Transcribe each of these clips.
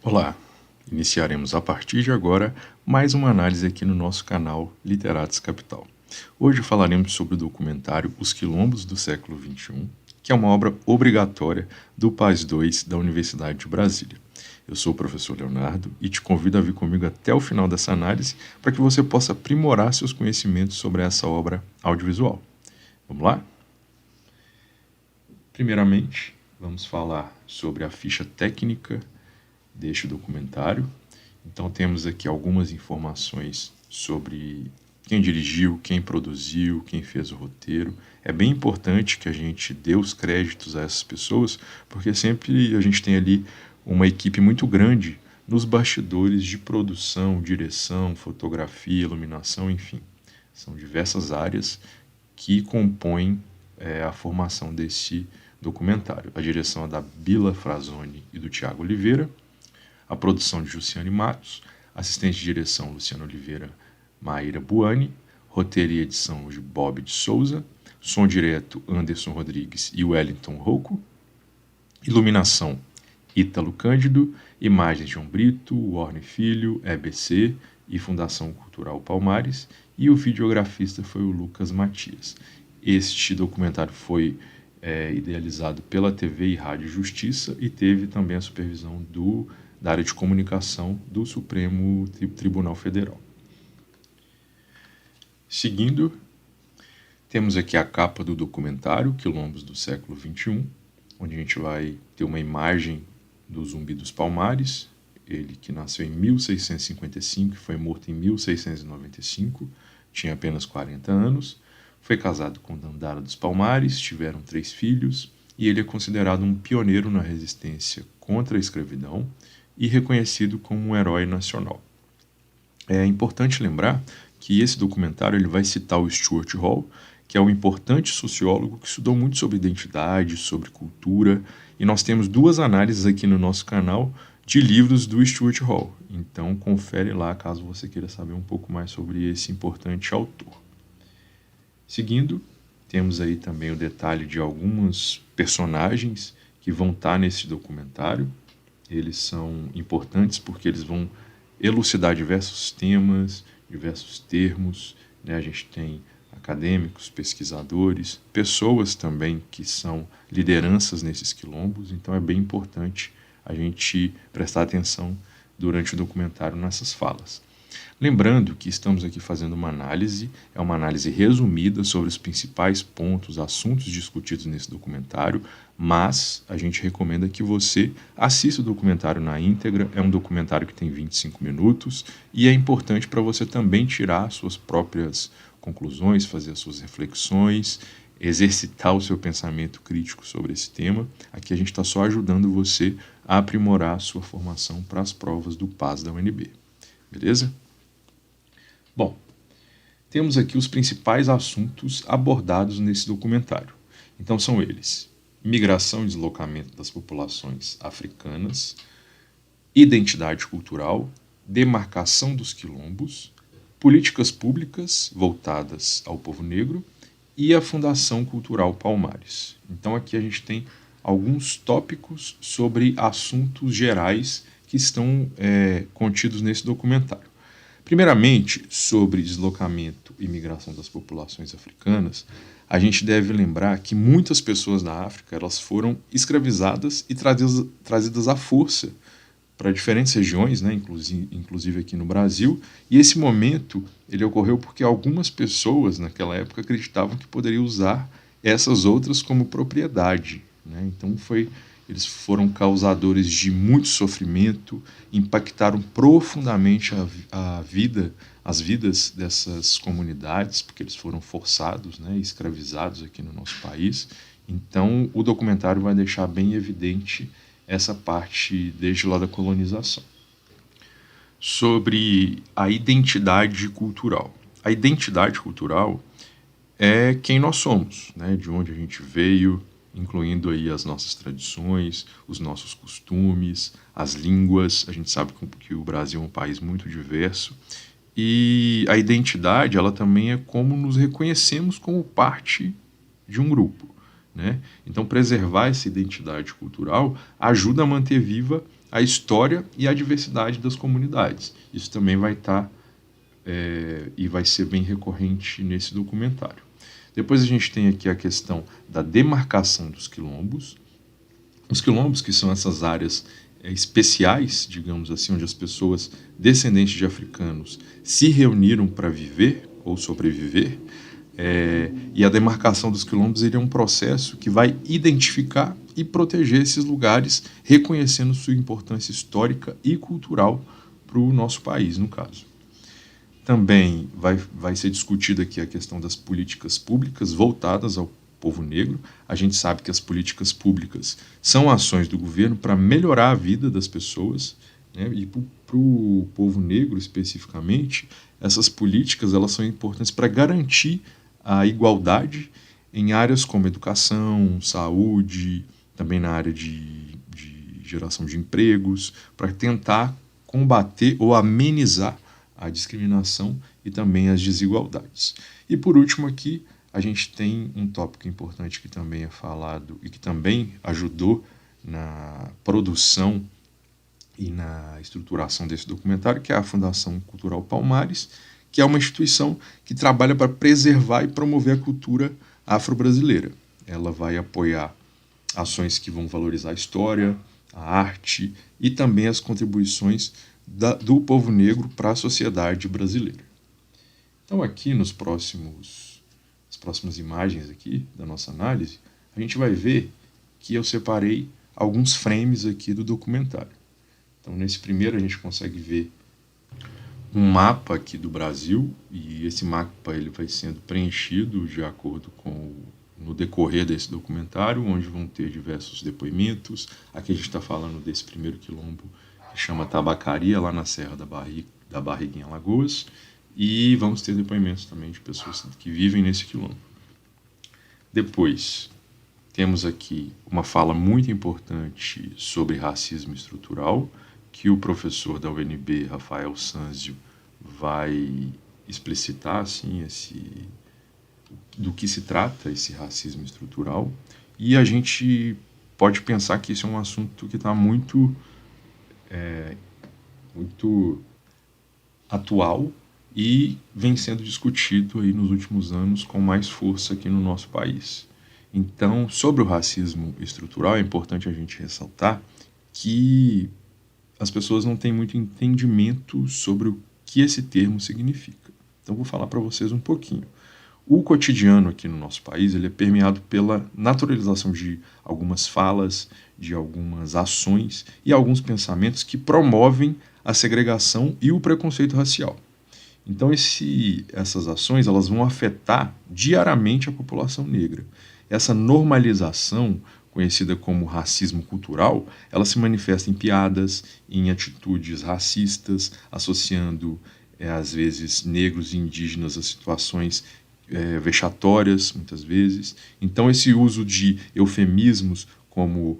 Olá, iniciaremos a partir de agora mais uma análise aqui no nosso canal Literatos Capital. Hoje falaremos sobre o documentário Os Quilombos do Século XXI, que é uma obra obrigatória do PAS 2 da Universidade de Brasília. Eu sou o professor Leonardo e te convido a vir comigo até o final dessa análise para que você possa aprimorar seus conhecimentos sobre essa obra audiovisual. Vamos lá? Primeiramente, vamos falar sobre a ficha técnica deste documentário. Então temos aqui algumas informações sobre quem dirigiu, quem produziu, quem fez o roteiro. É bem importante que a gente dê os créditos a essas pessoas, porque sempre a gente tem ali uma equipe muito grande nos bastidores de produção, direção, fotografia, iluminação, enfim. São diversas áreas que compõem a formação desse documentário. A direção é da Bila Frazoni e do Tiago Oliveira, a produção de Jussiane Matos, assistente de direção Luciano Oliveira, Maíra Buani, roteiro e edição de Bob de Souza, som direto Anderson Rodrigues e Wellington Rocco, iluminação Ítalo Cândido, imagens João Brito, Warne Filho, EBC e Fundação Cultural Palmares, e o videografista foi o Lucas Matias. Este documentário foi idealizado pela TV e Rádio Justiça e teve também a supervisão da área de comunicação do Supremo Tribunal Federal. Seguindo, temos aqui a capa do documentário Quilombos do Século XXI, onde a gente vai ter uma imagem do Zumbi dos Palmares, ele que nasceu em 1655 e foi morto em 1695, tinha apenas 40 anos, foi casado com Dandara dos Palmares, tiveram 3 filhos, e ele é considerado um pioneiro na resistência contra a escravidão e reconhecido como um herói nacional. É importante lembrar que esse documentário ele vai citar o Stuart Hall, que é um importante sociólogo que estudou muito sobre identidade, sobre cultura, e nós temos 2 análises aqui no nosso canal de livros do Stuart Hall. Então confere lá caso você queira saber um pouco mais sobre esse importante autor. Seguindo, temos aí também o detalhe de alguns personagens que vão estar nesse documentário. Eles são importantes porque eles vão elucidar diversos temas, diversos termos, né? A gente tem acadêmicos, pesquisadores, pessoas também que são lideranças nesses quilombos, então é bem importante a gente prestar atenção durante o documentário nessas falas. Lembrando que estamos aqui fazendo uma análise, é uma análise resumida sobre os principais pontos, assuntos discutidos nesse documentário, mas a gente recomenda que você assista o documentário na íntegra, é um documentário que tem 25 minutos e é importante para você também tirar suas próprias conclusões, fazer as suas reflexões, exercitar o seu pensamento crítico sobre esse tema. Aqui a gente está só ajudando você a aprimorar a sua formação para as provas do PAS da UNB. Beleza? Bom, temos aqui os principais assuntos abordados nesse documentário. Então são eles: migração e deslocamento das populações africanas, identidade cultural, demarcação dos quilombos, políticas públicas voltadas ao povo negro e a Fundação Cultural Palmares. Então aqui a gente tem alguns tópicos sobre assuntos gerais que estão contidos nesse documentário. Primeiramente, sobre deslocamento e migração das populações africanas, a gente deve lembrar que muitas pessoas da África elas foram escravizadas e trazidas à força para diferentes regiões, né, inclusive aqui no Brasil, e esse momento ele ocorreu porque algumas pessoas naquela época acreditavam que poderiam usar essas outras como propriedade, né? Então eles foram causadores de muito sofrimento, impactaram profundamente as vidas dessas comunidades, porque eles foram forçados, né, escravizados aqui no nosso país. Então o documentário vai deixar bem evidente essa parte desde lá da colonização. Sobre a identidade cultural. A identidade cultural é quem nós somos, né? De onde a gente veio, incluindo aí as nossas tradições, os nossos costumes, as línguas. A gente sabe que o Brasil é um país muito diverso. E a identidade, ela também é como nos reconhecemos como parte de um grupo, né? Então, preservar essa identidade cultural ajuda a manter viva a história e a diversidade das comunidades. Isso também vai estar e vai ser bem recorrente nesse documentário. Depois a gente tem aqui a questão da demarcação dos quilombos. Os quilombos, que são essas áreas especiais, digamos assim, onde as pessoas descendentes de africanos se reuniram para viver ou sobreviver. E a demarcação dos quilombos ele é um processo que vai identificar e proteger esses lugares, reconhecendo sua importância histórica e cultural para o nosso país, no caso. Também vai ser discutida aqui a questão das políticas públicas voltadas ao povo negro. A gente sabe que as políticas públicas são ações do governo para melhorar a vida das pessoas, né? E para o povo negro especificamente, essas políticas elas são importantes para garantir a igualdade em áreas como educação, saúde, também na área de geração de empregos, para tentar combater ou amenizar a discriminação e também as desigualdades. E por último aqui, a gente tem um tópico importante que também é falado e que também ajudou na produção e na estruturação desse documentário, que é a Fundação Cultural Palmares, que é uma instituição que trabalha para preservar e promover a cultura afro-brasileira. Ela vai apoiar ações que vão valorizar a história, a arte e também as contribuições do povo negro para a sociedade brasileira. Então aqui nas próximas imagens aqui da nossa análise, a gente vai ver que eu separei alguns frames aqui do documentário. Então nesse primeiro a gente consegue ver um mapa aqui do Brasil, e esse mapa ele vai sendo preenchido de acordo com no decorrer desse documentário, onde vão ter diversos depoimentos. Aqui a gente está falando desse primeiro quilombo que chama Tabacaria, lá na Serra da Barriguinha, Alagoas, e vamos ter depoimentos também de pessoas que vivem nesse quilombo. Depois, temos aqui uma fala muito importante sobre racismo estrutural, que o professor da UNB, Rafael Sanzio, vai explicitar assim, do que se trata esse racismo estrutural, e a gente pode pensar que isso é um assunto que está muito atual e vem sendo discutido aí nos últimos anos com mais força aqui no nosso país. Então, sobre o racismo estrutural, é importante a gente ressaltar que as pessoas não têm muito entendimento sobre o que esse termo significa. Então, vou falar para vocês um pouquinho. O cotidiano aqui no nosso país ele é permeado pela naturalização de algumas falas, de algumas ações e alguns pensamentos que promovem a segregação e o preconceito racial. Então essas ações elas vão afetar diariamente a população negra. Essa normalização, conhecida como racismo cultural, ela se manifesta em piadas, em atitudes racistas, associando às vezes negros e indígenas a situações vexatórias, muitas vezes. Então esse uso de eufemismos como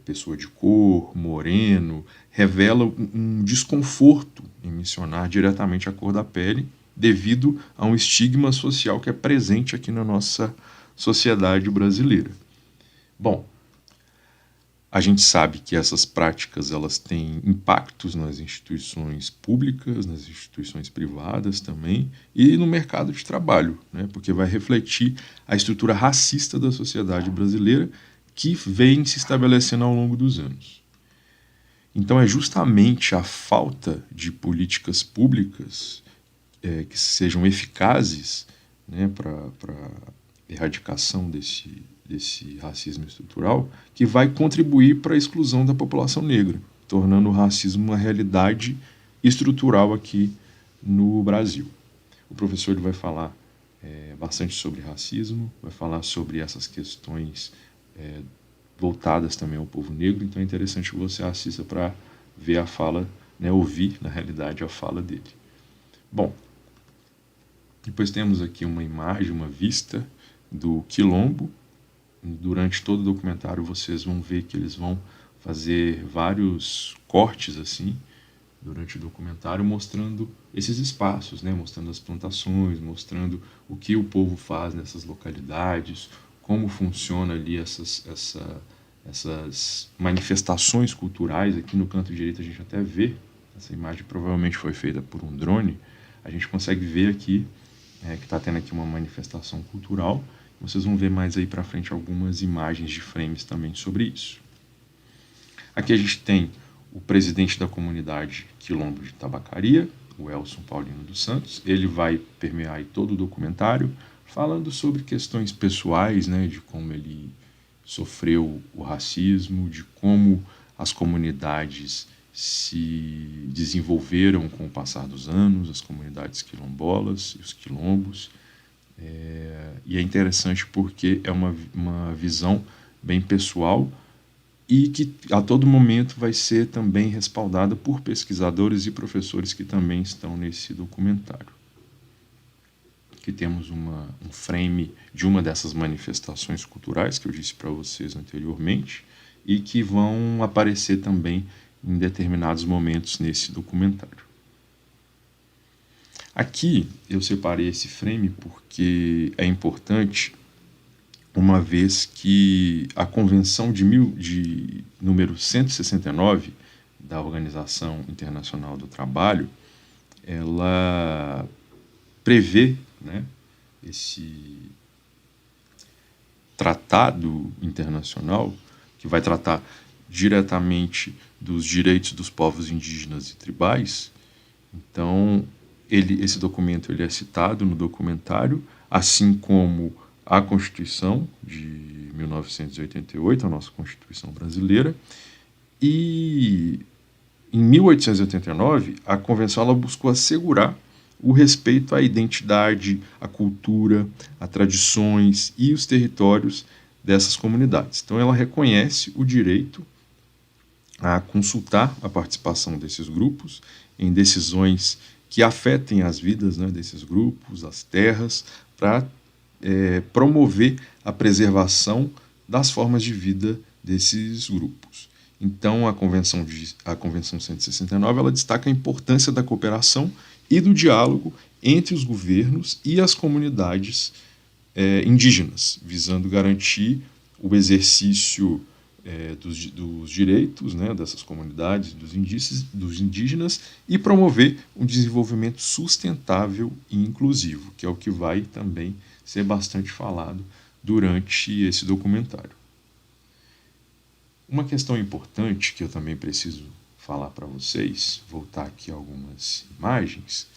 pessoa de cor, moreno, revela um desconforto em mencionar diretamente a cor da pele, devido a um estigma social que é presente aqui na nossa sociedade brasileira. Bom, a gente sabe que essas práticas elas têm impactos nas instituições públicas, nas instituições privadas também e no mercado de trabalho, né? Porque vai refletir a estrutura racista da sociedade brasileira que vem se estabelecendo ao longo dos anos. Então é justamente a falta de políticas públicas que sejam eficazes, né, para erradicação desse racismo estrutural, que vai contribuir para a exclusão da população negra, tornando o racismo uma realidade estrutural aqui no Brasil. O professor ele vai falar bastante sobre racismo, vai falar sobre essas questões voltadas também ao povo negro, então é interessante que você assista para ver a fala, né, ouvir, na realidade, a fala dele. Bom, depois temos aqui uma imagem, uma vista do quilombo. Durante todo o documentário vocês vão ver que eles vão fazer vários cortes assim durante o documentário, mostrando esses espaços, né? Mostrando as plantações, mostrando o que o povo faz nessas localidades, como funciona ali essas manifestações culturais. Aqui no canto direito a gente até vê, essa imagem provavelmente foi feita por um drone, a gente consegue ver aqui que está tendo aqui uma manifestação cultural. Vocês vão ver mais aí para frente algumas imagens de frames também sobre isso. Aqui a gente tem o presidente da comunidade Quilombo de Tabacaria, o Elson Paulino dos Santos. Ele vai permear aí todo o documentário, falando sobre questões pessoais, né, de como ele sofreu o racismo, de como as comunidades se desenvolveram com o passar dos anos, as comunidades quilombolas e os quilombos. E é interessante porque é uma visão bem pessoal e que a todo momento vai ser também respaldada por pesquisadores e professores que também estão nesse documentário. Aqui temos um frame de uma dessas manifestações culturais que eu disse para vocês anteriormente e que vão aparecer também em determinados momentos nesse documentário. Aqui eu separei esse frame porque é importante, uma vez que a Convenção de número 169 da Organização Internacional do Trabalho, ela prevê, né, esse tratado internacional que vai tratar diretamente dos direitos dos povos indígenas e tribais. Então, esse documento ele é citado no documentário, assim como a Constituição de 1988, a nossa Constituição brasileira. E em 1889, a Convenção ela buscou assegurar o respeito à identidade, à cultura, a tradições e os territórios dessas comunidades. Então, ela reconhece o direito a consultar a participação desses grupos em decisões que afetem as vidas, né, desses grupos, as terras, para promover a preservação das formas de vida desses grupos. Então, a Convenção 169 ela destaca a importância da cooperação e do diálogo entre os governos e as comunidades indígenas, visando garantir o exercício dos direitos, né, dessas comunidades, dos indígenas, e promover um desenvolvimento sustentável e inclusivo, que é o que vai também ser bastante falado durante esse documentário. Uma questão importante que eu também preciso falar para vocês, voltar aqui a algumas imagens,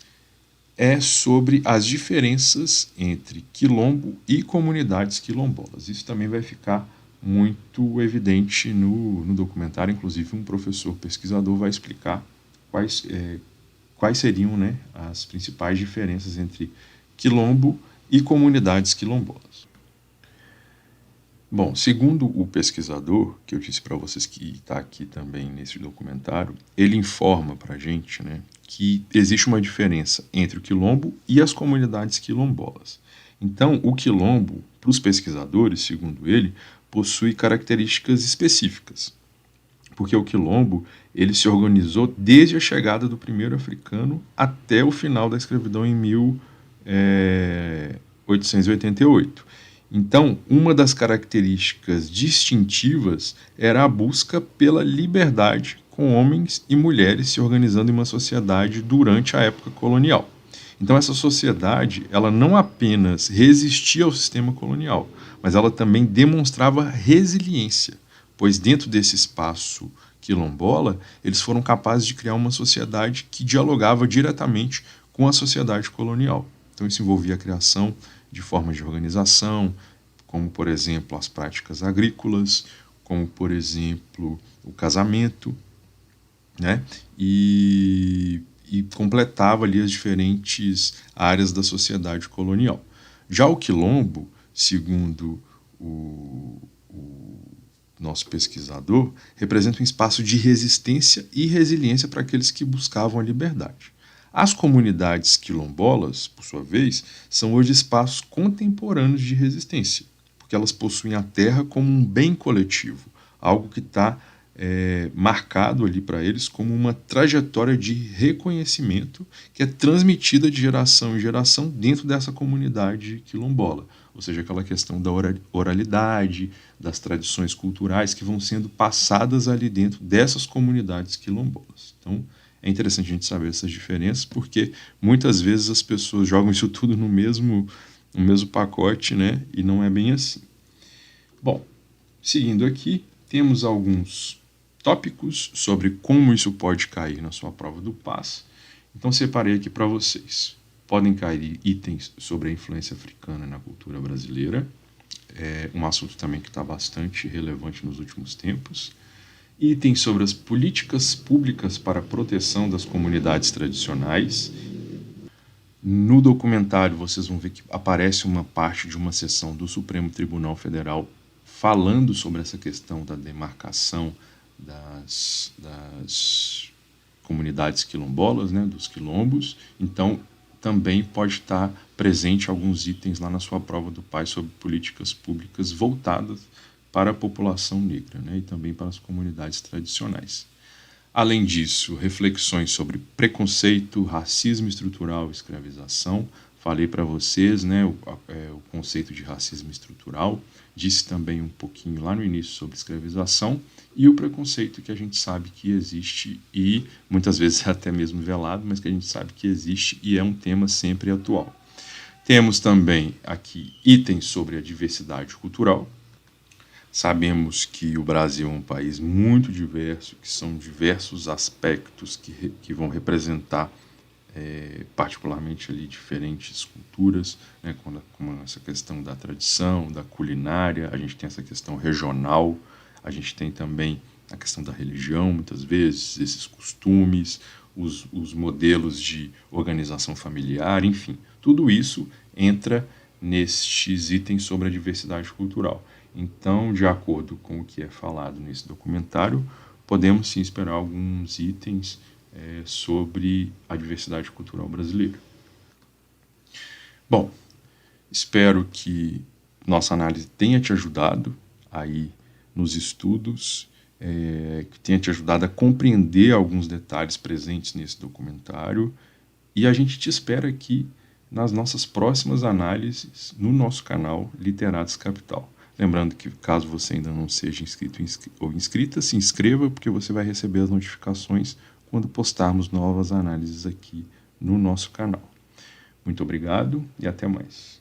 é sobre as diferenças entre quilombo e comunidades quilombolas. Isso também vai ficar muito evidente no documentário, inclusive um professor pesquisador vai explicar quais seriam, né, as principais diferenças entre quilombo e comunidades quilombolas. Bom, segundo o pesquisador, que eu disse para vocês que está aqui também nesse documentário, ele informa para a gente, né, que existe uma diferença entre o quilombo e as comunidades quilombolas. Então, o quilombo, para os pesquisadores, segundo ele, possui características específicas, porque o quilombo ele se organizou desde a chegada do primeiro africano até o final da escravidão em 1888. Então, uma das características distintivas era a busca pela liberdade, com homens e mulheres se organizando em uma sociedade durante a época colonial. Então, essa sociedade ela não apenas resistia ao sistema colonial, mas ela também demonstrava resiliência, pois dentro desse espaço quilombola, eles foram capazes de criar uma sociedade que dialogava diretamente com a sociedade colonial. Então, isso envolvia a criação de formas de organização, como, por exemplo, as práticas agrícolas, como, por exemplo, o casamento, né? E completava ali as diferentes áreas da sociedade colonial. Já o quilombo, segundo o nosso pesquisador, representa um espaço de resistência e resiliência para aqueles que buscavam a liberdade. As comunidades quilombolas, por sua vez, são hoje espaços contemporâneos de resistência, porque elas possuem a terra como um bem coletivo, algo que está marcado ali para eles como uma trajetória de reconhecimento que é transmitida de geração em geração dentro dessa comunidade quilombola. ou seja, aquela questão da oralidade, das tradições culturais que vão sendo passadas ali dentro dessas comunidades quilombolas. Então, é interessante a gente saber essas diferenças, porque muitas vezes as pessoas jogam isso tudo no mesmo pacote, né? E não é bem assim. Bom, seguindo aqui, temos alguns tópicos sobre como isso pode cair na sua prova do PAS. Então, separei aqui para vocês. Podem cair itens sobre a influência africana na cultura brasileira, um assunto também que está bastante relevante nos últimos tempos. Itens sobre as políticas públicas para a proteção das comunidades tradicionais. No documentário, vocês vão ver que aparece uma parte de uma sessão do Supremo Tribunal Federal falando sobre essa questão da demarcação das comunidades quilombolas, né, dos quilombos. Então, também pode estar presente alguns itens lá na sua prova do PAS sobre políticas públicas voltadas para a população negra, né, e também para as comunidades tradicionais. Além disso, reflexões sobre preconceito, racismo estrutural e escravização. Falei para vocês, né, o conceito de racismo estrutural. Disse também um pouquinho lá no início sobre escravização e o preconceito que a gente sabe que existe e muitas vezes é até mesmo velado, mas que a gente sabe que existe e é um tema sempre atual. Temos também aqui itens sobre a diversidade cultural. Sabemos que o Brasil é um país muito diverso, que são diversos aspectos que vão representar particularmente ali diferentes culturas, né, como essa questão da tradição, da culinária, a gente tem essa questão regional, a gente tem também a questão da religião, muitas vezes, esses costumes, os modelos de organização familiar, enfim, tudo isso entra nestes itens sobre a diversidade cultural. Então, de acordo com o que é falado nesse documentário, podemos sim esperar alguns itens sobre a diversidade cultural brasileira. Bom, espero que nossa análise tenha te ajudado aí nos estudos, que tenha te ajudado a compreender alguns detalhes presentes nesse documentário, e a gente te espera aqui nas nossas próximas análises no nosso canal Literatos Capital. Lembrando que, caso você ainda não seja inscrito ou inscrita, se inscreva, porque você vai receber as notificações quando postarmos novas análises aqui no nosso canal. Muito obrigado e até mais.